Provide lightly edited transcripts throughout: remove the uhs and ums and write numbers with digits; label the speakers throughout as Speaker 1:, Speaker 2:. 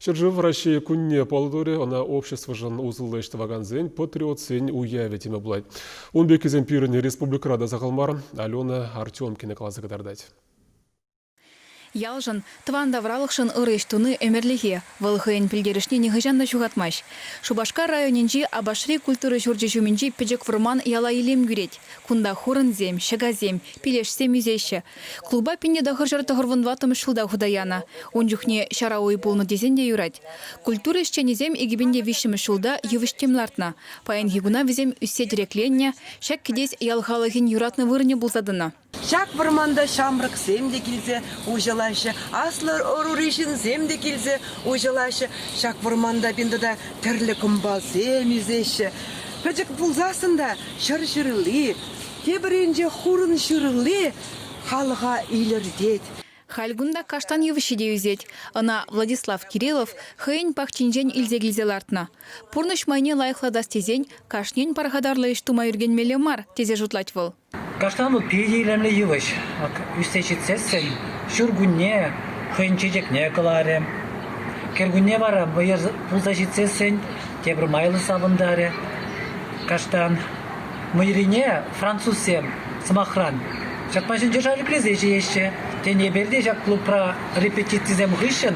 Speaker 1: Шыржы в России кунне полдуре, она общество жан узылы иштываган зен, патриот сен уяве теме булайт. Он бекизен пирыне республикада захалмар, Алена Артемкина классы катардать.
Speaker 2: Ялжын, тванда вралықшын ырыштуны өмірліге, вылғыйын пілдерішне негіжанна жуғатмаш. Шубашкар районенжи абашри культуры жүрджі жүмінжі педжек вұрман яла илем гүрет. Кунда хурын зем, шыга зем, пилешсем үзеші. Клуба пинде дағыр жырты ғырвынватым шылда худаяна. Он жүхне шара ой болны дезенде юрать. Культуры ішчені зем егібінде вишімі шылда евіштем лартна. Паян гигуна візем үссе дирекленне, шак кедес ялғалығын юратны вырыне бұлзадына.
Speaker 3: Шак вырманда шамрық земде келзе ужалашы, аслар оруришин земде келзе ужалашы, шак вырманда біндіда тірлі күмбал земізеші. Пәжік бұлзасында шыр-шырылы, кебірінже хурын шырылы, халыға илірдет.
Speaker 2: Хальгунда каштан евішеде үзет. Ана Владислав Кириллов хыйн пахчинжен илзегілзе лартна. Пурныш майне лайықладас тезен, кашнен парғадарлы іштума үрген мелемар тезе жұтлать выл.
Speaker 4: Каштан бұл перейлемлі евіш. Үстечетсесін, шүргүнне, хыйн чечекне кыларе. Кергүнне бара, бұйыр пулза жетсесін, тебір майлы сабындары. Каштан мұйрине французсем смахран. Шатмашын жержали плезежі еші. Тене берде жак клубра репетицизем ғышын.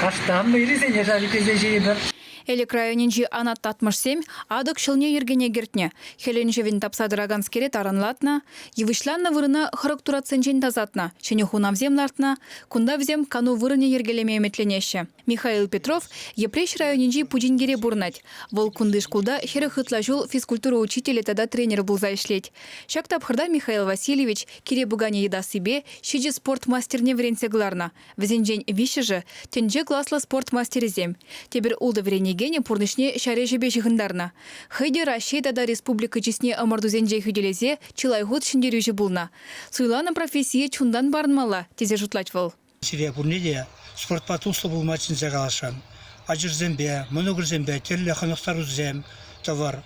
Speaker 4: Каштан мұйризене жали плезежі ебір.
Speaker 2: Элек районенжі анат татмышсем, адық шылне ергене гертне. Хеленжевін тапсадыраган скерет аранлатна, евышланна вырына хырық тураценжен тазатна, шене хунавзем лартна, кундавзем кану вырыне ергелеме метленеші. Михаил Петров епреш районенжі пудингере бурнать. Вол кунды шкулда хері хытла жол физкультура учителі тада тренер булза ишлеть. Шак тапхырда Михаил Васильевич кире бугане еда себе, шиджи спортмастерне вренсе гларна. Візенжен виші же, тенже класла спортмастерезем. Тебір улды врене гене пурнышне шаре жебе жығындарна. Хыйде Рашей тада республика жесне амардузенже хүделезе чилайғыт шындерюжі булна. Суйлана профессия чундан барынмала, тезе жұтлать выл.
Speaker 5: Сирия пурнеде спортпа туслы булмачын загалашан. Ажыр зембе, моногр зембе, терлі қанықтар үзем, товар.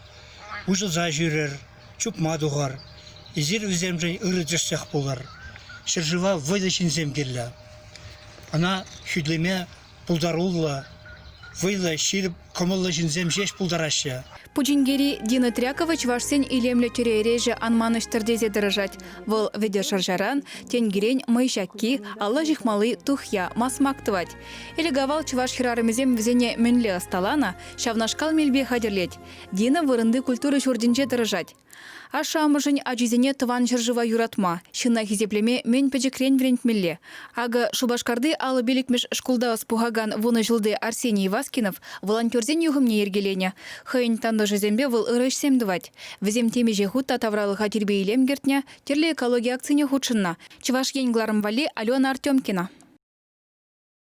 Speaker 5: Ужылза жүрер, чупма дуғар. Изер үземжен ұры жырсақ болар. Шыржыва вайлышын земгерлі. Ана хүдлеме пулдарулла. Вылла ширіп комыллы жінзем жеш пулдарашы.
Speaker 2: Пудингери Дина Трякович вашсен илемле тюререже анманыштырдезе дырыжать. Выл веде шаржаран, тенгерень майшакки, алла жихмалы тухя масмактывать. Элегавал чуваш хирарымызем взене менле асталана, шавнашкал мельбе хадерлеть. Дина вырынды культуры шурдинже дырыжать. Аша амыжын ажизене тыван жыржыва юратма. Шына хизеплеме мен пәжекрен врентмелле. Ага Шубашкарды алы белікмеш шкулда спугаган вуны жылды Арсений Васкинов волонтерзен юғымне ергелене. Хыйн танды жызембе выл ырыш семдывать. Візем темеже хутта тавралыға тербе илем гертне, терлі экология акцияне худшынна. Чываш енгларым вали Алена Артемкина.